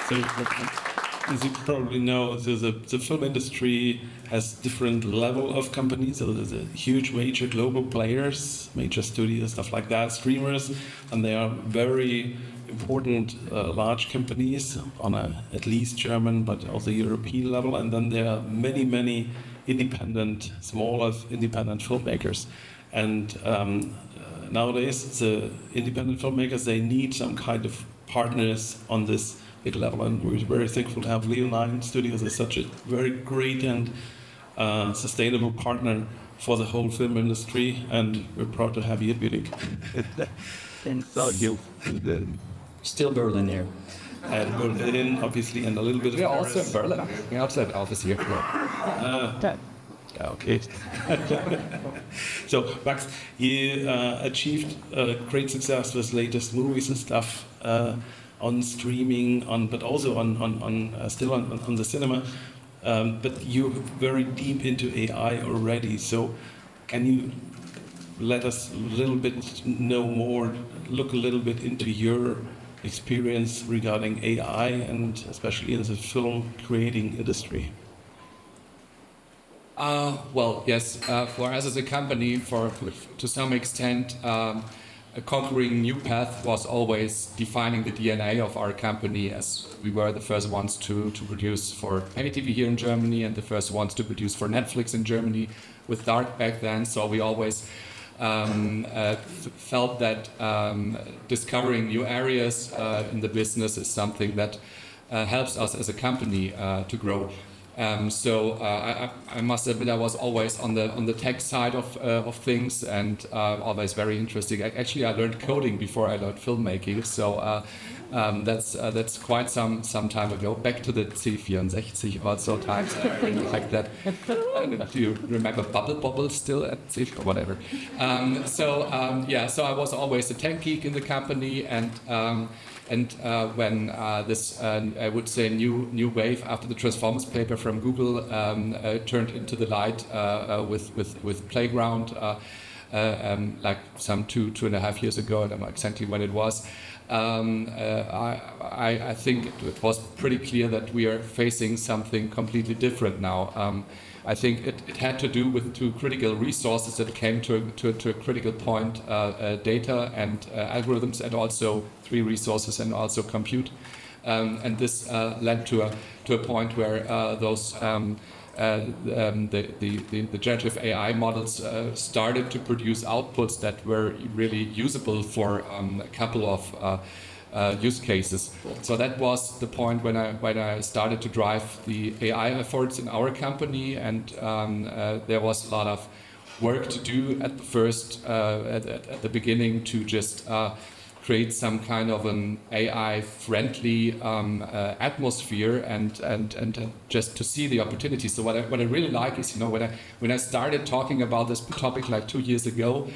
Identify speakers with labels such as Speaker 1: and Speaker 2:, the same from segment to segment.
Speaker 1: So, as you probably know, the film industry has different level of companies. So there's a huge major global players, major studios, stuff like that, streamers, and they are very important large companies on a at least German but also European level. And then there are many independent, smaller independent filmmakers. And nowadays, the independent filmmakers, they need some kind of partners on this big level, and we're very thankful to have Leonine Studios as such a very great and sustainable partner for the whole film industry, and we're proud to have you at Munich.
Speaker 2: Thank you.
Speaker 3: Still Berlin here.
Speaker 1: And Berlin, obviously, and a little bit of
Speaker 3: We're
Speaker 1: Paris.
Speaker 3: also in Berlin. We also have office here.
Speaker 1: Okay. So, Max, you achieved great success with latest movies and stuff on streaming, but also still on the cinema. But you're very deep into AI already. So, can you let us a little bit know more, look a little bit into your experience regarding AI and especially in the film creating industry?
Speaker 3: Well, yes. For us as a company, to some extent, conquering new path was always defining the DNA of our company, as we were the first ones to produce for pay TV here in Germany and the first ones to produce for Netflix in Germany with Dark back then. So we always felt that discovering new areas in the business is something that helps us as a company to grow. So I must admit I was always on the tech side of things, and always very interesting. Actually, I learned coding before I learned filmmaking, so that's quite some time ago. Back to the C64 or so times, like that. Do you remember Bubble still at C or whatever? So I was always a tech geek in the company, and when this, I would say, new wave after the Transformers paper from Google turned into the light with Playground, like some 2.5 years ago, I don't know exactly when it was. I think it was pretty clear that we are facing something completely different now. I think it had to do with two critical resources that came to a critical point, data and algorithms, and also three resources and also compute. And this led to a point where the generative AI models started to produce outputs that were really usable for a couple of use cases. So that was the point when I started to drive the AI efforts in our company, and there was a lot of work to do at the first at the beginning to just create some kind of an AI-friendly atmosphere and just to see the opportunities. So what I really like is, when I started talking about this topic like 2 years ago,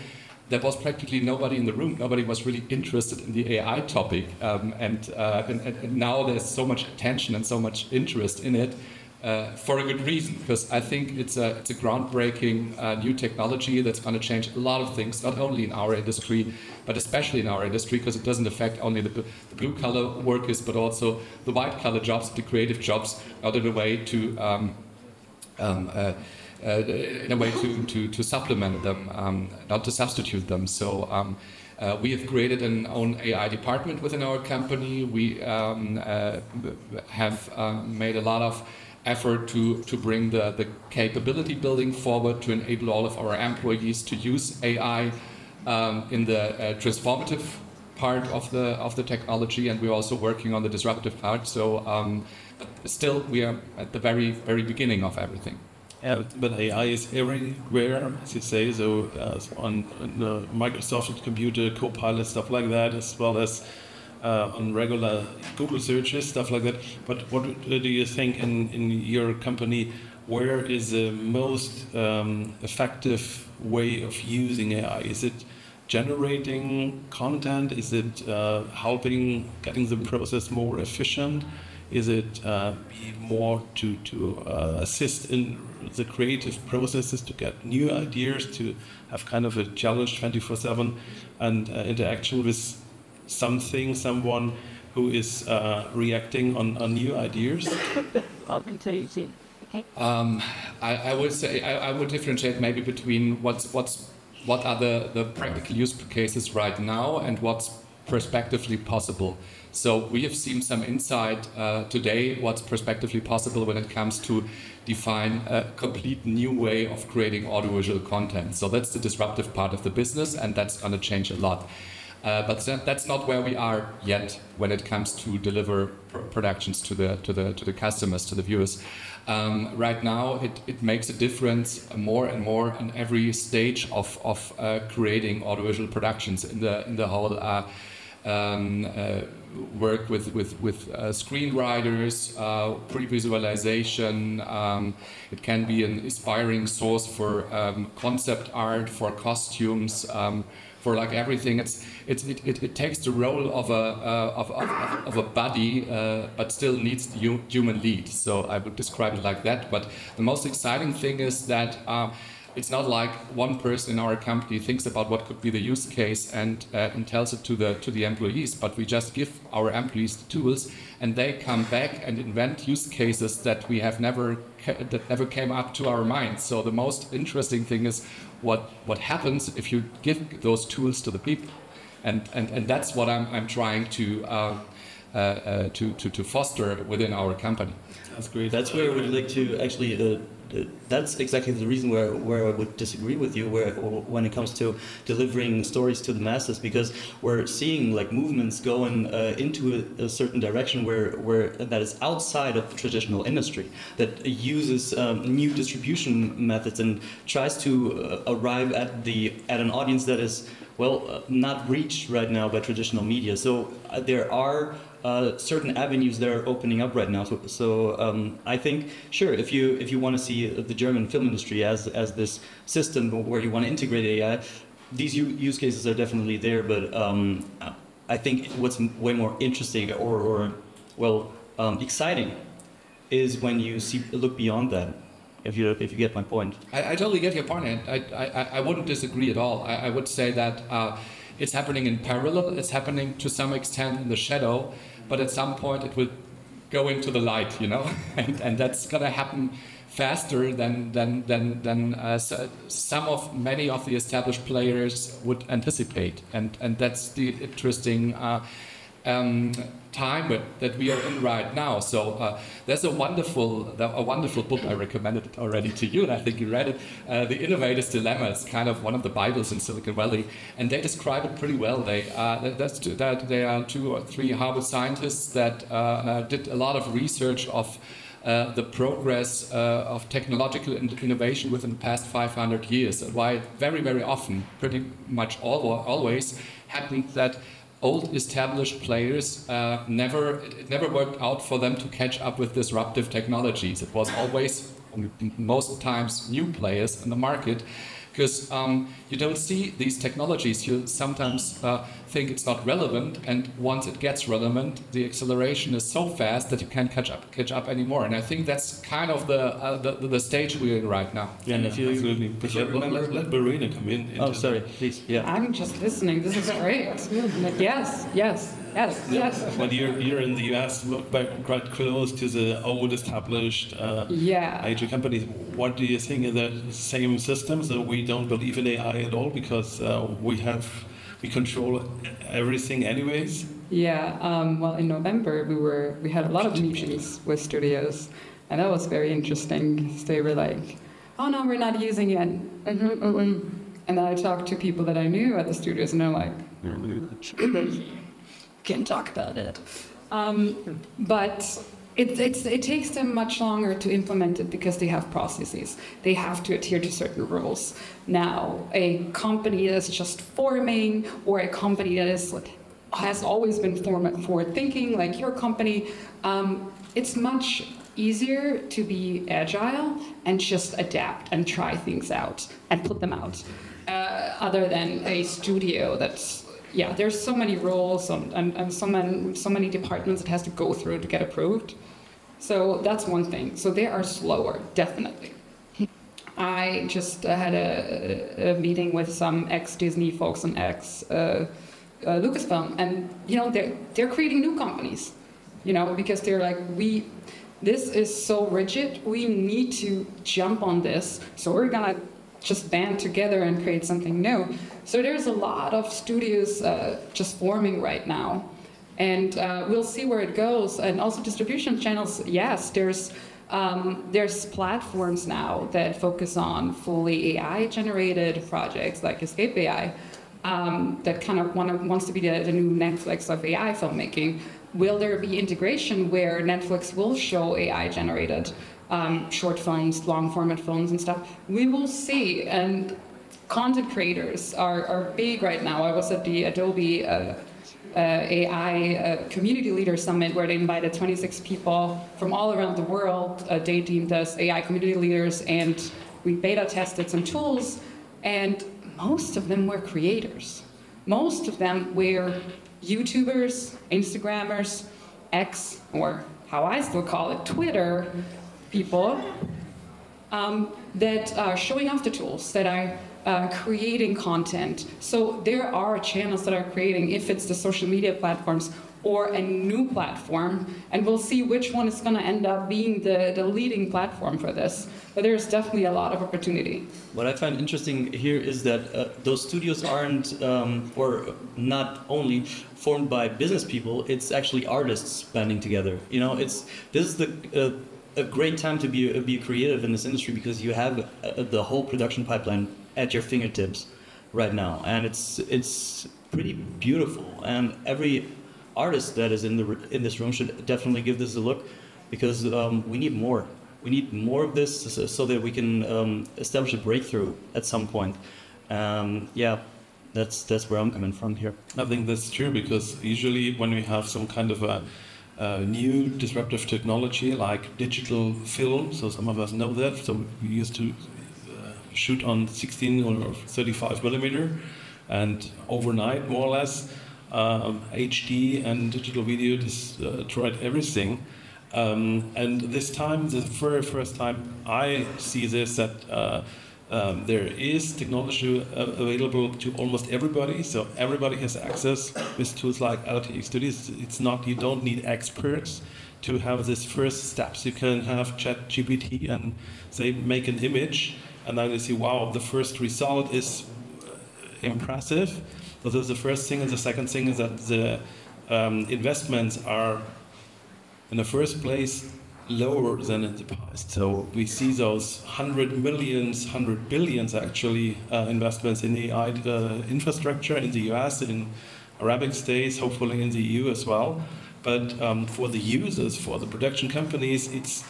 Speaker 3: there was practically nobody in the room. Nobody was really interested in the AI topic, and now there's so much attention and so much interest in it. For a good reason, because I think it's a groundbreaking new technology that's going to change a lot of things, not only in our industry, but especially in our industry, because it doesn't affect only the blue-collar workers, but also the white-collar jobs, the creative jobs, not in a way to to supplement them, not to substitute them. So we have created an own AI department within our company. We have made a lot of effort to bring the capability building forward to enable all of our employees to use AI in the transformative part of the technology, and we're also working on the disruptive part. So but still we are at the very beginning of everything.
Speaker 1: Yeah, but AI is everywhere, as you say, so on the Microsoft computer, Copilot, stuff like that, as well as on regular Google searches, stuff like that. But what do you think in your company, where is the most effective way of using AI? Is it generating content? Is it helping getting the process more efficient? Is it more to assist in the creative processes, to get new ideas, to have kind of a challenge 24/7 and interaction with someone who is reacting on new ideas?
Speaker 3: I would say I would differentiate maybe between what are the practical use cases right now and what's prospectively possible. So we have seen some insight today what's prospectively possible when it comes to define a complete new way of creating audiovisual content. So that's the disruptive part of the business, and that's going to change a lot. But that's not where we are yet when it comes to deliver productions to the customers, to the viewers. Right now, it makes a difference more and more in every stage of creating audiovisual productions in the whole work with screenwriters, pre-visualization. It can be an inspiring source for concept art, for costumes, for like everything. It takes the role of a body, but still needs the human lead. So I would describe it like that. But the most exciting thing is that it's not like one person in our company thinks about what could be the use case and tells it to the employees, but we just give our employees the tools, and they come back and invent use cases that we have never came up to our minds. So the most interesting thing is what happens if you give those tools to the people, and that's what I'm trying to foster within our company.
Speaker 1: That's great.
Speaker 4: That's where I would like to actually. That's exactly the reason where I would disagree with you when it comes to delivering stories to the masses, because we're seeing like movements going into a certain direction where that is outside of the traditional industry, that uses new distribution methods and tries to arrive at an audience that is not reached right now by traditional media. So there are certain avenues that are opening up right now. So I think, sure, if you want to see the German film industry as this system where you want to integrate AI, these use cases are definitely there. But I think what's way more interesting or exciting is when you look beyond that. If you get my point.
Speaker 3: I totally get your point, and I wouldn't disagree at all. I would say that it's happening in parallel. It's happening to some extent in the shadow, but at some point it will go into the light, you know, and that's gonna happen faster than many of the established players would anticipate, and that's the interesting time that we are in right now. So there's a wonderful book. I recommended it already to you, and I think you read it. The Innovator's Dilemma. It's kind of one of the Bibles in Silicon Valley, and they describe it pretty well. They are 2 or 3 Harvard scientists that did a lot of research of the progress of technological innovation within the past 500 years, and why very, very often, pretty much always, happened that old established players it never worked out for them to catch up with disruptive technologies. It was always, most times, new players in the market, because you don't see these technologies. You sometimes think it's not relevant, and once it gets relevant, the acceleration is so fast that you can't catch up anymore. And I think that's kind of the stage we're in right now.
Speaker 1: Yeah, and absolutely. Let Verena come in.
Speaker 4: Oh, sorry, please. Yeah.
Speaker 5: I'm just listening. This is great. Yes.
Speaker 1: When you're in the US, quite close to the old established IT companies, what do you think of the same systems? So we don't believe in AI at all because we control everything anyways?
Speaker 5: Yeah. Well, in November we had a lot of meetings with studios, and that was very interesting because they were like, "Oh no, we're not using it." And then I talked to people that I knew at the studios, and they're like, "Can't talk about it." But it takes them much longer to implement it because they have processes. They have to adhere to certain rules. Now, a company that's just forming, or a company that has always been forward thinking, like your company, it's much easier to be agile and just adapt and try things out and put them out, other than a studio that's there's so many roles and so many departments it has to go through to get approved. So that's one thing. So they are slower, definitely. I just had a meeting with some ex-Disney folks and Lucasfilm, and they're creating new companies, because they're like, this is so rigid, we need to jump on this, so we're gonna just band together and create something new. So there's a lot of studios just forming right now, and we'll see where it goes. And also distribution channels, yes, there's platforms now that focus on fully AI-generated projects like Escape AI, that kind of wants to be the new Netflix of AI filmmaking. Will there be integration where Netflix will show AI-generated short films, long-format films and stuff? We will see. And content creators are big right now. I was at the Adobe AI Community Leader Summit, where they invited 26 people from all around the world. They deemed us AI community leaders, and we beta tested some tools, and most of them were creators. Most of them were YouTubers, Instagrammers, X, or how I still call it, Twitter people, that are showing off the tools, that are creating content. So there are channels that are creating, if it's the social media platforms or a new platform, and we'll see which one is going to end up being the leading platform for this. But there's definitely a lot of opportunity.
Speaker 4: What I find interesting here is that those studios aren't, or not only formed by business people, it's actually artists banding together. This is a great time to be creative in this industry, because you have the whole production pipeline at your fingertips right now, and it's pretty beautiful. And every artist that is in this room should definitely give this a look, because we need more. We need more of this so that we can establish a breakthrough at some point. That's where I'm coming from here.
Speaker 1: I think that's true, because usually when we have some kind of a new disruptive technology like digital film, so some of us know that, so we used to shoot on 16 or 35 millimeter, and overnight, more or less, HD and digital video destroyed everything. And this time, the very first time I see this, that there is technology available to almost everybody, so everybody has access with tools like LTX Studios. It's not, you don't need experts to have this first steps. You can have ChatGPT and say, make an image, and then you see, wow, the first result is impressive. So that's the first thing, and the second thing is that the investments are, in the first place, lower than in the past. So we see those 100 billions actually investments in AI infrastructure in the US, in Arabic states, hopefully in the EU as well. But for the users, for the production companies,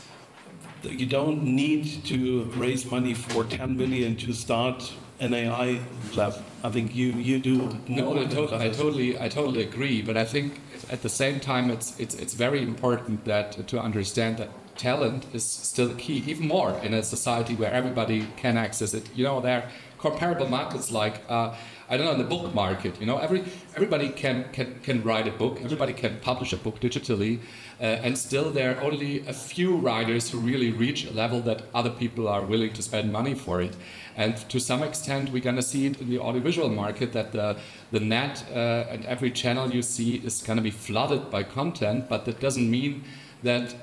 Speaker 1: you don't need to raise money for 10 million to start an AI lab. I think you do.
Speaker 3: No, I totally agree. But I think at the same time, it's very important to understand that talent is still key, even more in a society where everybody can access it. There are comparable markets like I don't know, in the book market. Everybody can write a book. Everybody can publish a book digitally, and still there are only a few writers who really reach a level that other people are willing to spend money for it. And to some extent, we're going to see it in the audiovisual market, that the net and every channel you see is going to be flooded by content, but that doesn't mean that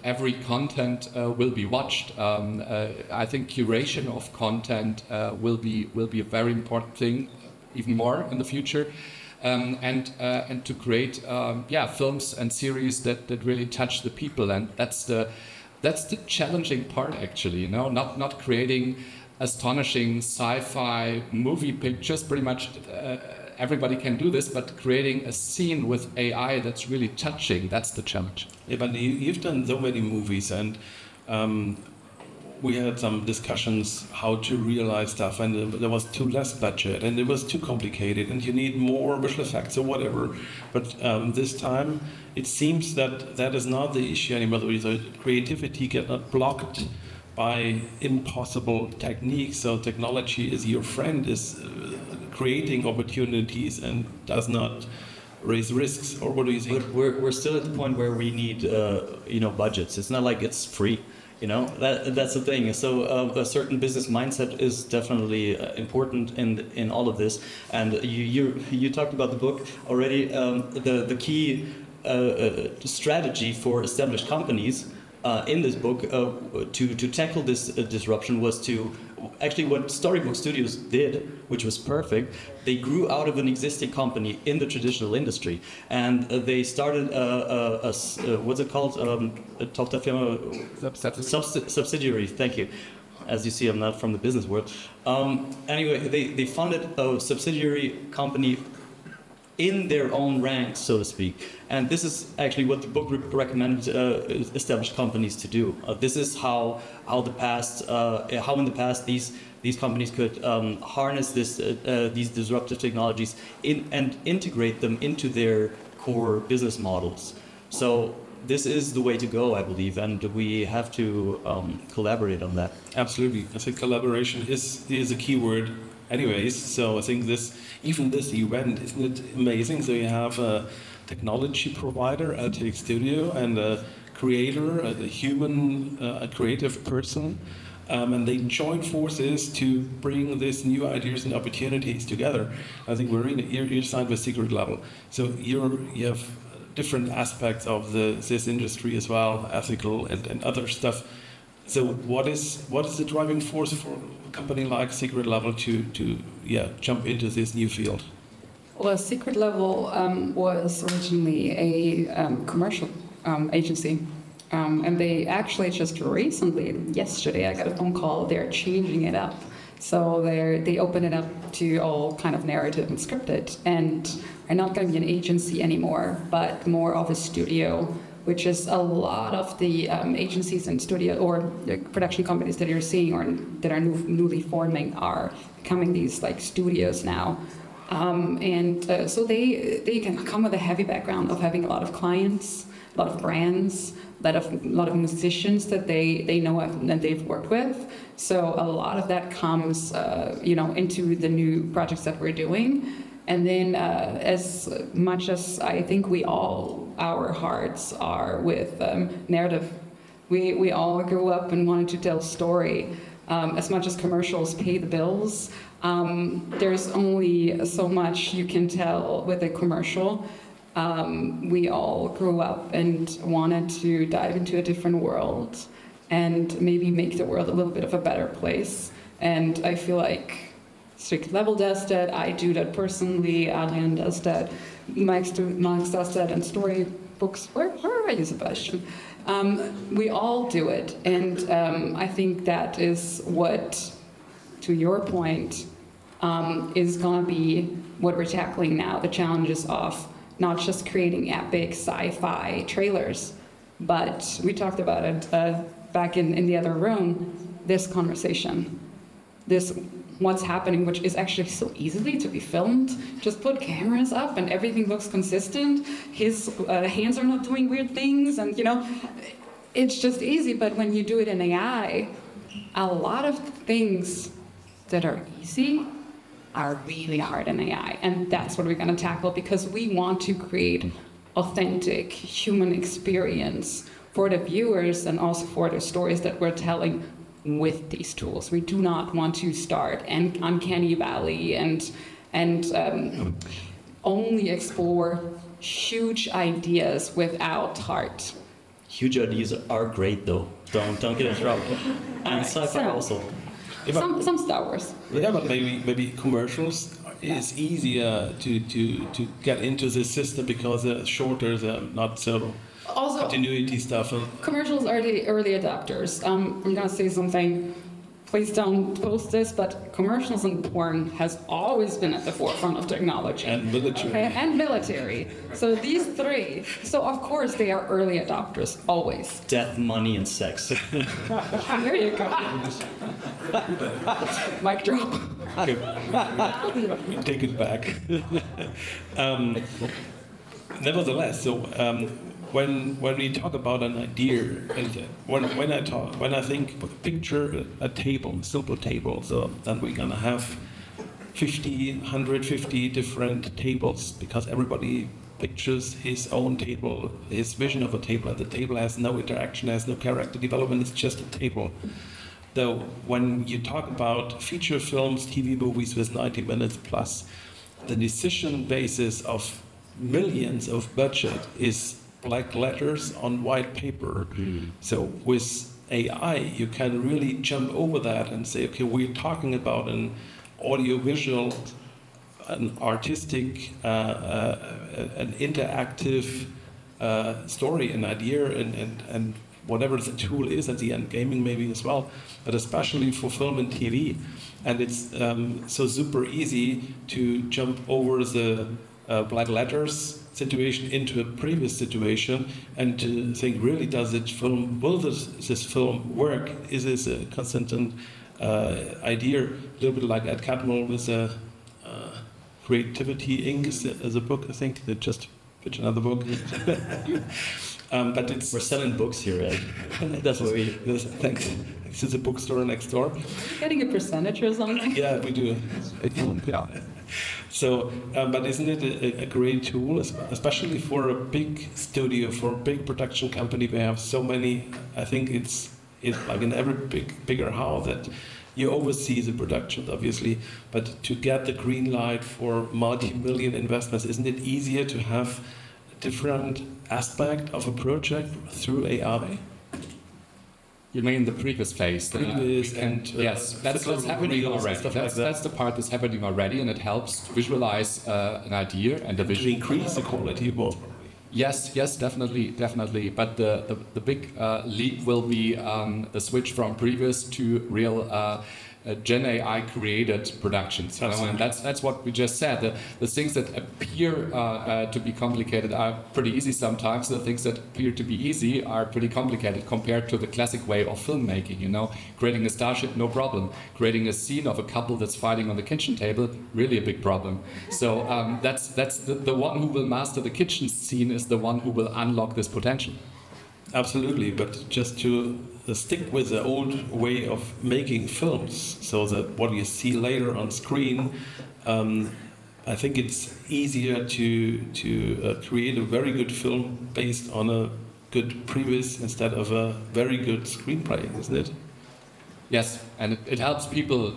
Speaker 3: every content will be watched. I think curation of content will be a very important thing, even more in the future, and to create films and series that really touch the people, and that's the challenging part actually. Not creating astonishing sci-fi movie pictures. Pretty much everybody can do this, but creating a scene with AI that's really touching, that's the challenge.
Speaker 1: Yeah, but you've done so many movies, and we had some discussions how to realize stuff, and there was too less budget, and it was too complicated, and you need more visual effects or whatever. But this time, it seems that is not the issue anymore. So creativity get not blocked by impossible techniques. So technology is your friend, is creating opportunities and does not raise risks. Or what do you think?
Speaker 4: But we're still at the point where we need budgets. It's not like it's free. You know, that's the thing. So a certain business mindset is definitely important in all of this. And you talked about the book already. The key strategy for established companies in this book to tackle this disruption was to actually what Storybook Studios did, which was perfect. They grew out of an existing company in the traditional industry, and they started what's it called? A Tochterfirma subsidiary. Thank you. As you see, I'm not from the business world. Anyway, they funded a subsidiary company in their own ranks, so to speak. And this is actually what the book recommended established companies to do. This is how in the past these companies could harness these disruptive technologies and integrate them into their core business models. So this is the way to go, I believe, and we have to collaborate on that.
Speaker 1: Absolutely. I think collaboration is a key word anyways. So I think this event, isn't it amazing? So you have a technology provider, a tech studio, and a creator, a human, a creative person, and they join forces to bring these new ideas and opportunities together. I think Verena, you're signed with Secret Level, so you have different aspects of this industry as well, ethical and other stuff. So what is the driving force for a company like Secret Level to jump into this new field?
Speaker 5: Well, Secret Level was originally a commercial agency. And they actually just recently, yesterday, I got a phone call, they're changing it up. So they open it up to all kind of narrative and scripted, and are not going to be an agency anymore, but more of a studio, which is a lot of the agencies and studio or the production companies that you're seeing or that are newly forming are becoming these like studios now. So they can come with a heavy background of having a lot of clients, a lot of brands, a lot of musicians that they know and they've worked with. So a lot of that comes, into the new projects that we're doing. And then as much as I think our hearts are with narrative, we all grew up and wanted to tell story. As much as commercials pay the bills, there's only so much you can tell with a commercial. We all grew up and wanted to dive into a different world and maybe make the world a little bit of a better place. And I feel like Secret Level does that, I do that personally, Adrian does that, Max does that, and storybooks, where are you, Sebastian? We all do it, and I think that is what, to your point, is going to be what we're tackling now, the challenges of not just creating epic sci-fi trailers, but we talked about it back in the other room, this conversation, this what's happening, which is actually so easily to be filmed. Just put cameras up and everything looks consistent. His hands are not doing weird things, and it's just easy. But when you do it in AI, a lot of things that are easy are really hard in AI, and that's what we're going to tackle, because we want to create authentic human experience for the viewers and also for the stories that we're telling with these tools. We do not want to start and uncanny valley and only explore huge ideas without heart.
Speaker 4: Huge ideas are great, though. Don't get us wrong. And sci-fi also.
Speaker 5: Some Star Wars.
Speaker 1: Yeah, but maybe commercials is easier to get into this system because they're shorter, they're not so
Speaker 5: also
Speaker 1: continuity stuff.
Speaker 5: Commercials are the early adopters. I'm gonna say something. Please don't post this, but commercials and porn has always been at the forefront of technology.
Speaker 1: And military.
Speaker 5: Okay, and military. So these three. So of course they are early adopters, always.
Speaker 4: Death, money, and sex.
Speaker 5: There you go. Mic drop.
Speaker 1: Take it back. Nevertheless, so when we talk about an idea, and when I think, picture a table, a simple table, so then we're gonna have 150 different tables, because everybody pictures his own table, his vision of a table, and the table has no interaction, has no character development, it's just a table. Though when you talk about feature films, TV movies with 90 minutes plus, the decision basis of millions of budget is black letters on white paper. So with AI, you can really jump over that and say, okay, we're talking about an audiovisual, an artistic, an interactive story, an idea, and whatever the tool is at the end, gaming maybe as well, but especially for film and TV. And it's so super easy to jump over the black letters situation into a previous situation and to think, really, will this film work? Is this a consistent idea? A little bit like Ed Catmull with Creativity Inc. is a book, I think, that just pitched another book. But we're
Speaker 4: selling books here, Ed. That's what we.
Speaker 1: Thanks. It's a bookstore next door.
Speaker 5: Getting a percentage or something?
Speaker 1: Yeah, we do. Yeah. So, but isn't it a great tool, especially for a big studio, for a big production company? We have so many. I think it's like in every bigger house that you oversee the production, obviously, but to get the green light for multi-million investments, isn't it easier to have a different aspect of a project through AI?
Speaker 3: You mean the previous phase? Yes, that's happening already. That's the part that's happening already, and it helps to visualize an idea and a vision.
Speaker 1: To increase the quality more.
Speaker 3: Yes, definitely. But the big leap will be the switch from previous to real Gen AI created productions. And that's what we just said. The things that appear to be complicated are pretty easy sometimes. The things that appear to be easy are pretty complicated compared to the classic way of filmmaking. Creating a starship, no problem. Creating a scene of a couple that's fighting on the kitchen table, really a big problem. So that's the one who will master the kitchen scene is the one who will unlock this potential.
Speaker 1: Absolutely, but just to stick with the old way of making films, so that what you see later on screen, I think it's easier to create a very good film based on a good previs instead of a very good screenplay, isn't it?
Speaker 3: Yes, and it helps people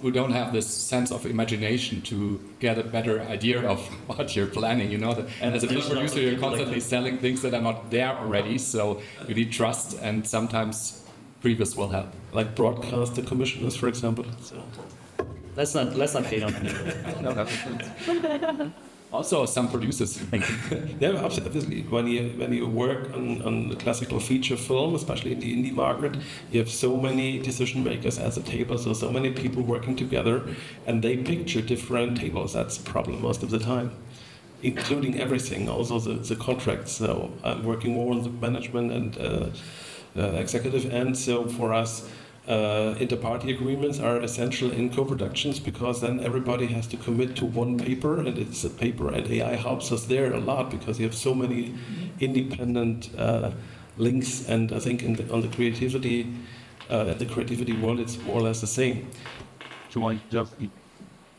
Speaker 3: who don't have this sense of imagination to get a better idea of what you're planning. And as a film producer, you're constantly selling things that are not there already, so you need trust, and sometimes previous will help.
Speaker 1: Like broadcaster commissioners, for example. So.
Speaker 4: Let's not hate on anyone.
Speaker 3: Also, some producers.
Speaker 1: Yeah, absolutely. When you work on the classical feature film, especially in the indie market, you have so many decision makers at the table, so many people working together, and they picture different tables. That's the problem most of the time, including everything, also the contracts. So I'm working more on the management and executive end. So for us, inter-party agreements are essential in co-productions, because then everybody has to commit to one paper, and it's a paper, and AI helps us there a lot because you have so many independent links, and I think on the creativity world it's more or less the same.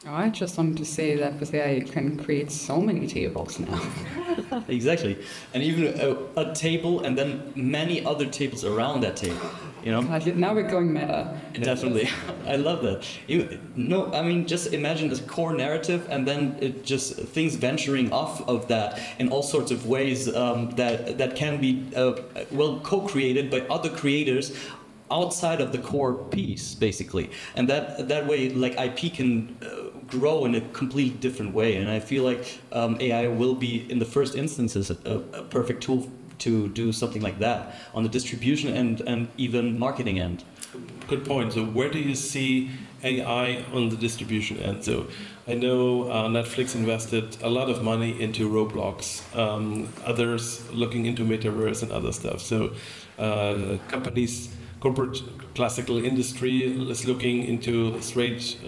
Speaker 5: I just wanted to say that with AI you can create so many tables now.
Speaker 4: Exactly, and even a table and then many other tables around that table.
Speaker 5: Now we're going meta.
Speaker 4: Definitely, I love that. Just imagine this core narrative, and then it just things venturing off of that in all sorts of ways that can be co-created by other creators outside of the core piece, basically, and that way, like, IP can grow in a completely different way. And I feel like AI will be, in the first instances, a perfect tool to do something like that on the distribution and even marketing end.
Speaker 1: Good point. So where do you see AI on the distribution end? So I know Netflix invested a lot of money into Roblox, others looking into metaverse and other stuff. So corporate classical industry is looking into straight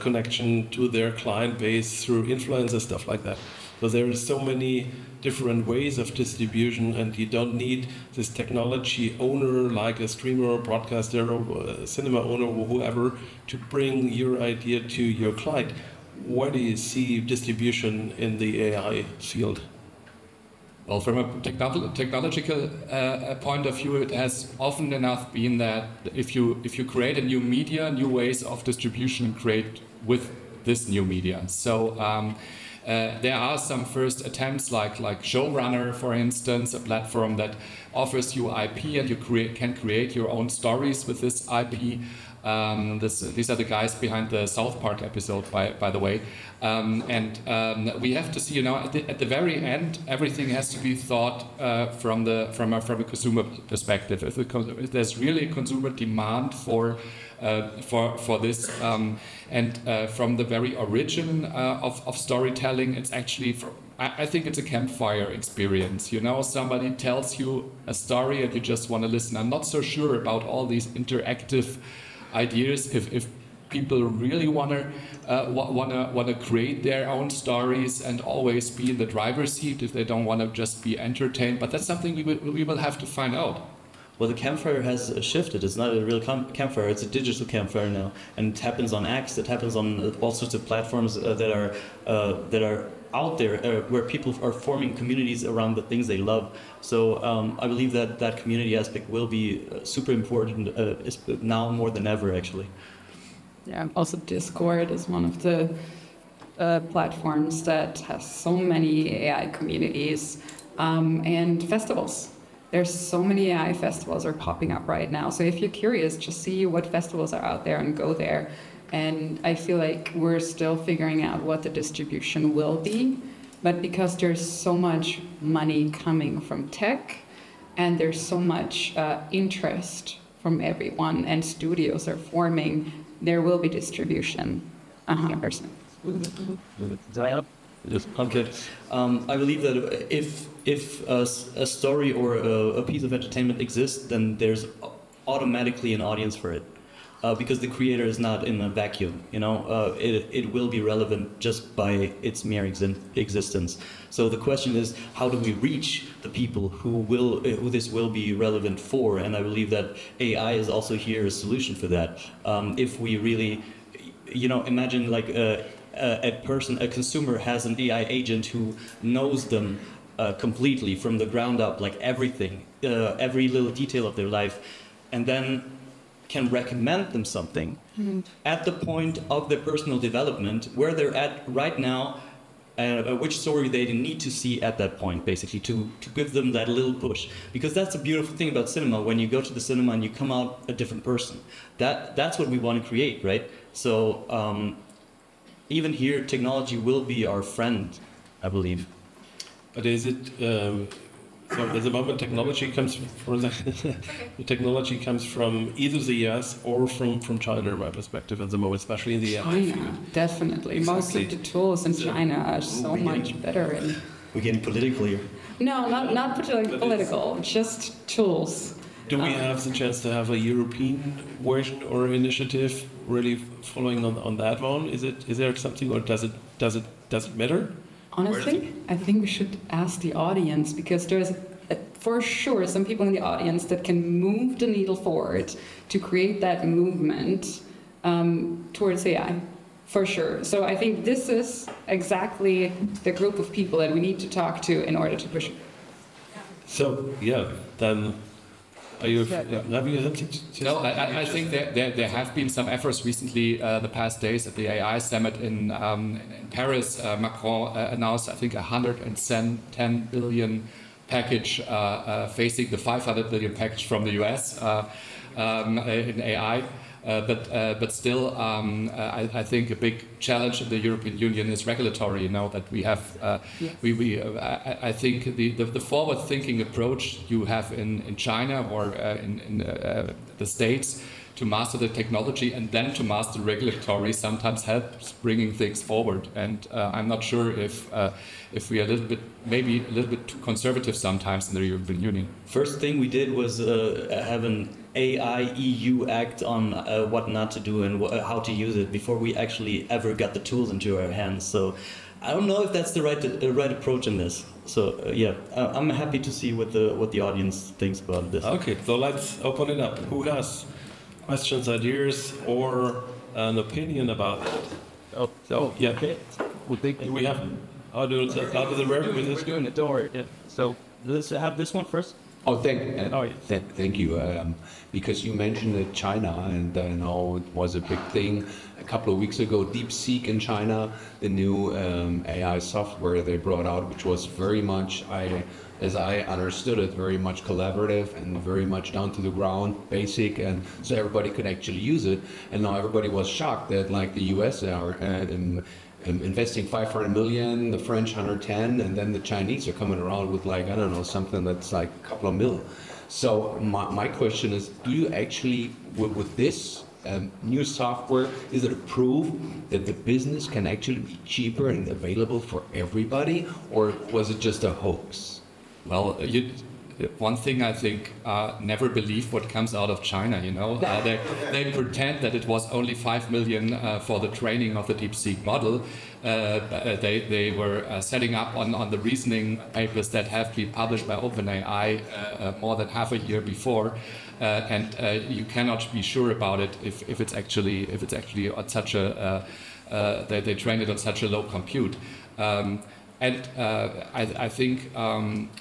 Speaker 1: connection to their client base through influencers, stuff like that. So there are so many different ways of distribution, and you don't need this technology owner like a streamer or broadcaster or a cinema owner or whoever to bring your idea to your client. where do you see distribution in the AI field?
Speaker 3: Well, from a technological point of view, it has often enough been that if you create a new media, new ways of distribution create with this new media. So there are some first attempts, like Showrunner, for instance, a platform that offers you IP and you can create your own stories with this IP. These are the guys behind the South Park episode, by the way. We have to see, at the very end, everything has to be thought from a consumer perspective. If there's really a consumer demand for this, from the very origin of storytelling, it's actually I think it's a campfire experience. Somebody tells you a story and you just want to listen. I'm not so sure about all these interactive ideas. If people really want to create their own stories and always be in the driver's seat, if they don't want to just be entertained, but that's something we will have to find out.
Speaker 4: Well, the campfire has shifted. It's not a real campfire. It's a digital campfire now, and it happens on X. It happens on all sorts of platforms that are out there, where people are forming communities around the things they love. So I believe that community aspect will be super important now more than ever, actually.
Speaker 5: Yeah. Also, Discord is one of the platforms that has so many AI communities and festivals. There's so many AI festivals are popping up right now. So if you're curious, just see what festivals are out there and go there. And I feel like we're still figuring out what the distribution will be. But because there's so much money coming from tech and there's so much interest from everyone and studios are forming, there will be distribution, 100%.
Speaker 4: Okay. I believe that if a story or a piece of entertainment exists, then there's automatically an audience for it, because the creator is not in a vacuum. It will be relevant just by its mere existence. So the question is, how do we reach the people who this will be relevant for? And I believe that AI is also here a solution for that. If we really, imagine like a consumer has an AI agent who knows them completely from the ground up, like everything, every little detail of their life, and then can recommend them something at the point of their personal development, where they're at right now, which story they need to see at that point, basically, to give them that little push. Because that's the beautiful thing about cinema. When you go to the cinema and you come out a different person, that's what we want to create, right? So even here, technology will be our friend, I believe.
Speaker 1: But is it so at the moment technology comes from either the US or from China, in my perspective at the moment, especially in the AI field.
Speaker 5: China, definitely. Most of the tools in China are so much better.
Speaker 4: We're getting political here.
Speaker 5: No, not political, just tools.
Speaker 1: Do we have the chance to have a European version or initiative really following on that one? Is there something, or does it matter?
Speaker 5: Honestly, I think we should ask the audience, because there's for sure some people in the audience that can move the needle forward to create that movement towards AI, for sure. So I think this is exactly the group of people that we need to talk to in order to push it.
Speaker 1: So then. Have you something to
Speaker 3: No, I think there have been some efforts recently, the past days at the AI summit in Paris. Macron announced, I think, 110 billion package facing the 500 billion package from the US in AI. But still, I think a big challenge in the European Union is regulatory. That we have, I think the forward-thinking approach you have in China or in the States to master the technology and then to master regulatory sometimes helps bringing things forward. And I'm not sure if we are maybe a little bit too conservative sometimes in the European Union.
Speaker 4: First thing we did was have an AI EU act on what not to do and how to use it before we actually ever got the tools into our hands. So I don't know if that's the right approach in this. So I'm happy to see what the audience thinks about this.
Speaker 1: Okay, so let's open it up. Who has questions, ideas, or an opinion about that?
Speaker 2: Oh, so
Speaker 1: Yeah.
Speaker 2: okay. Well, thank you.
Speaker 1: We have how do the work with
Speaker 2: We're
Speaker 1: this?
Speaker 2: doing it. Don't worry. Yeah. So let's have this one first.
Speaker 6: Oh,
Speaker 2: Oh, yeah.
Speaker 6: thank you. Because you mentioned China, and I know it was a big thing a couple of weeks ago. DeepSeek in China, the new AI software they brought out, which was very much, as I understood it, very much collaborative and very much down to the ground, basic, and so everybody could actually use it. And now everybody was shocked that, like, the U.S. are investing 500 million, the French 110, and then the Chinese are coming around with, like, I don't know, something that's like a couple of mil. So my question is, do you actually, with this new software, is it a proof that the business can actually be cheaper and available for everybody, or was it just a hoax?
Speaker 3: Well, one thing I think, never believe what comes out of China, you know. They pretend that it was only 5 million for the training of the DeepSeek model. They were setting up on the reasoning papers that have been published by OpenAI more than half a year before. And you cannot be sure about it if it's actually on such a, they trained it on such a low compute. And I think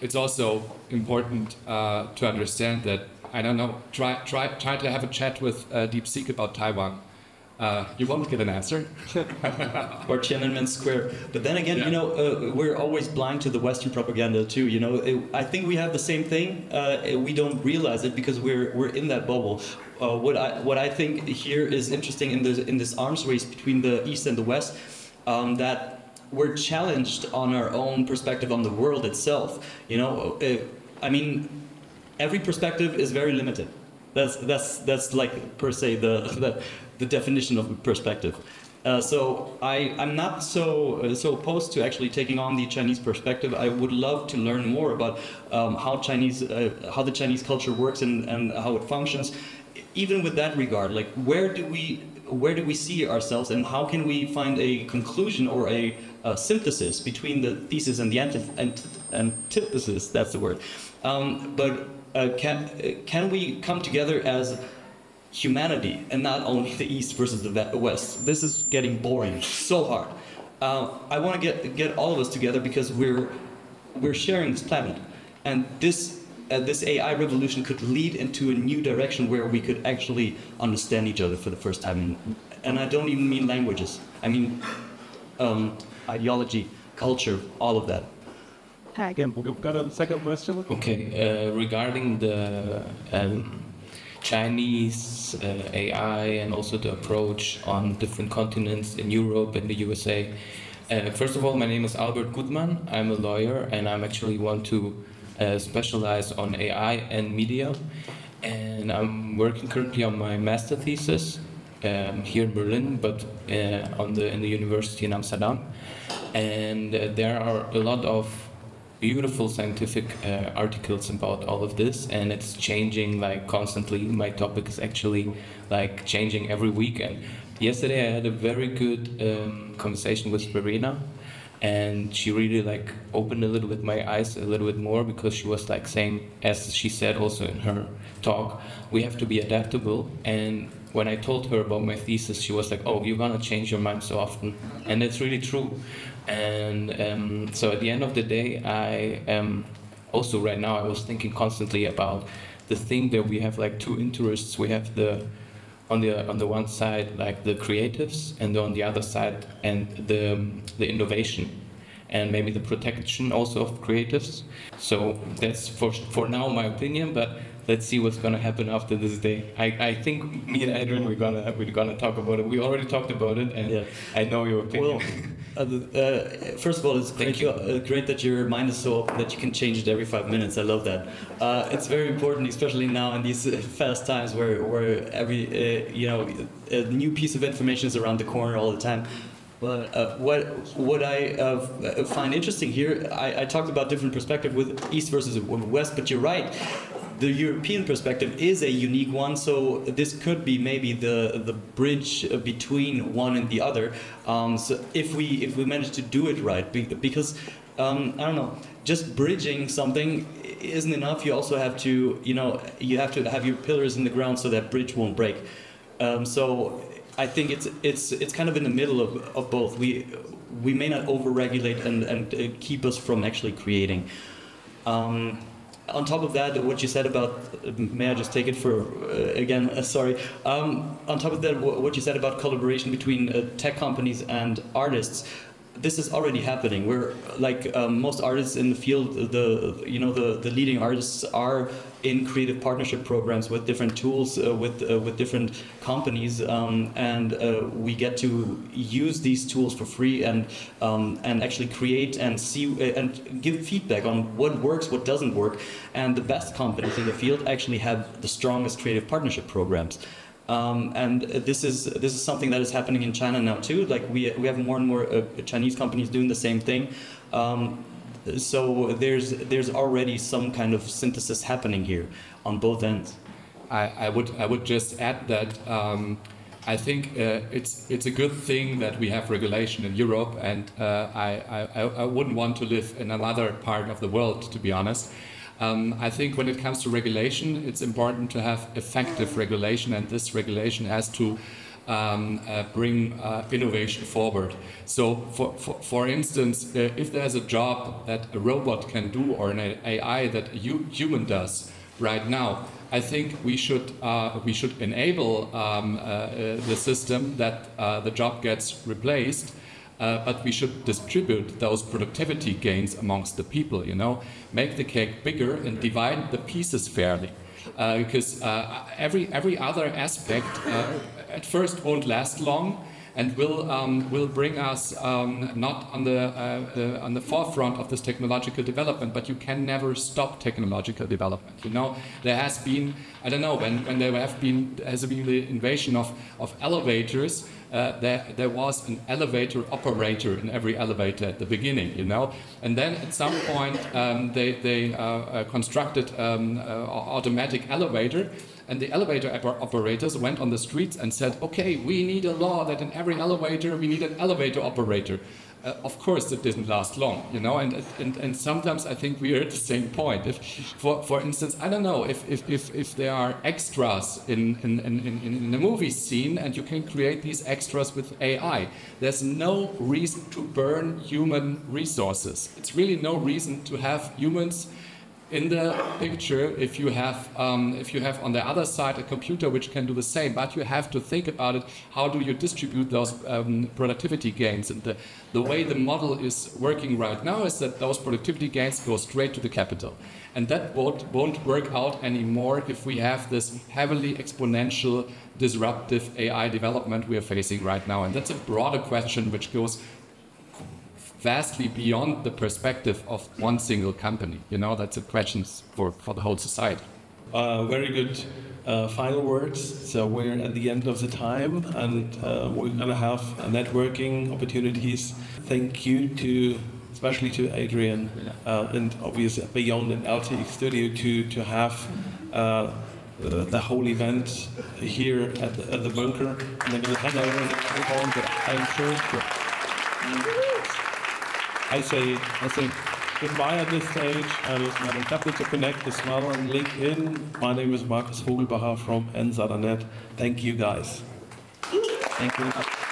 Speaker 3: it's also important to understand that, I don't know, try to have a chat with DeepSeek about Taiwan. You won't get an answer.
Speaker 4: Or Tiananmen Square. But then again, you know, we're always blind to the Western propaganda too. You know, I think we have the same thing. We don't realize it because we're in that bubble. What I think here is interesting in this arms race between the East and the West, that we're challenged on our own perspective on the world itself. You know, I mean, every perspective is very limited. That's like per se the definition of a perspective. So I'm not so opposed to actually taking on the Chinese perspective. I would love to learn more about how the Chinese culture works and how it functions. Even with that regard, like where do we see ourselves, and how can we find a conclusion or a synthesis between the thesis and the antithesis? That's the word. But can we come together as humanity and not only the East versus the West? This is getting boring so hard. I want to get all of us together because we're sharing this planet, and this AI revolution could lead into a new direction where we could actually understand each other for the first time. And I don't even mean languages. I mean ideology, culture, all of that.
Speaker 2: Again, we've got a second question.
Speaker 7: Okay, regarding the Chinese AI and also the approach on different continents in Europe and the USA. First of all, my name is Albert Gutmann. I'm a lawyer and I'm actually want to specialize on AI and media. And I'm working currently on my master thesis here in Berlin, but in the university in Amsterdam. And there are a lot of beautiful scientific articles about all of this, and it's changing like constantly. My topic is actually like changing every week. And yesterday I had a very good conversation with Verena, and she really like opened a little bit my eyes a little bit more, because she was like saying, as she said also in her talk, we have to be adaptable. And when I told her about my thesis, she was like, oh, you're gonna change your mind so often. And that's really true. And so at the end of the day, I am also right now, I was thinking constantly about the thing that we have like two interests. We have on the one side like the creatives, and on the other side and the innovation, and maybe the protection also of creatives. So that's for now my opinion, but let's see what's gonna happen after this day. I think me and Adrian we're gonna talk about it. We already talked about it, and yeah. I know your opinion.
Speaker 4: Well, first of all, it's great that your mind is so open that you can change it every 5 minutes. I love that. It's very important, especially now in these fast times where every a new piece of information is around the corner all the time. But what I find interesting here, I talked about different perspective with East versus West, but you're right. The European perspective is a unique one, so this could be maybe the bridge between one and the other. So if we manage to do it right, because I don't know, just bridging something isn't enough. You also have to, you have to have your pillars in the ground so that bridge won't break. So I think it's kind of in the middle of both. We may not overregulate and keep us from actually creating. On top of that, what you said about, may I just take it for, again, sorry. On top of that, what you said about collaboration between tech companies and artists, this is already happening. We're like most artists in the field, the leading artists are in creative partnership programs with different tools, with different companies, and we get to use these tools for free and actually create and see and give feedback on what works, what doesn't work, and the best companies in the field actually have the strongest creative partnership programs. And this is something that is happening in China now too. Like we have more and more Chinese companies doing the same thing. So there's already some kind of synthesis happening here on both ends.
Speaker 3: I would just add that I think it's a good thing that we have regulation in Europe, and I wouldn't want to live in another part of the world, to be honest. I think when it comes to regulation, it's important to have effective regulation, and this regulation has to bring innovation forward. So, for instance, if there's a job that a robot can do or an AI that a human does right now, I think we should enable the system that the job gets replaced. But we should distribute those productivity gains amongst the people, make the cake bigger and divide the pieces fairly. Because every other aspect at first won't last long and will bring us not on the forefront of this technological development, but you can never stop technological development. There has been, I don't know, when there has been the invasion of elevators, there was an elevator operator in every elevator at the beginning, and then at some point they constructed automatic elevator, and the elevator operators went on the streets and said, okay, we need a law that in every elevator we need an elevator operator. Of course, it didn't last long, and sometimes I think we are at the same point. If, for instance, I don't know, if there are extras in a movie scene and you can create these extras with AI, there's no reason to burn human resources. It's really no reason to have humans in the picture if you have on the other side a computer which can do the same, but you have to think about it. How do you distribute those productivity gains? And the way the model is working right now is that those productivity gains go straight to the capital, and that won't work out anymore if we have this heavily exponential disruptive AI development we are facing right now. And that's a broader question which goes vastly beyond the perspective of one single company. That's a question for the whole society.
Speaker 1: Very good final words. So we're at the end of the time, and we're going to have networking opportunities. Thank you especially to Adrian, and obviously beyond an LTX studio to have the whole event here at the bunker. And then we'll hand over the microphone, but I'm sure. I say goodbye at this stage, and I'm happy to connect as well on LinkedIn. My name is Markus Vogelbacher from NSAT.net. Thank you, guys.
Speaker 4: Thank you.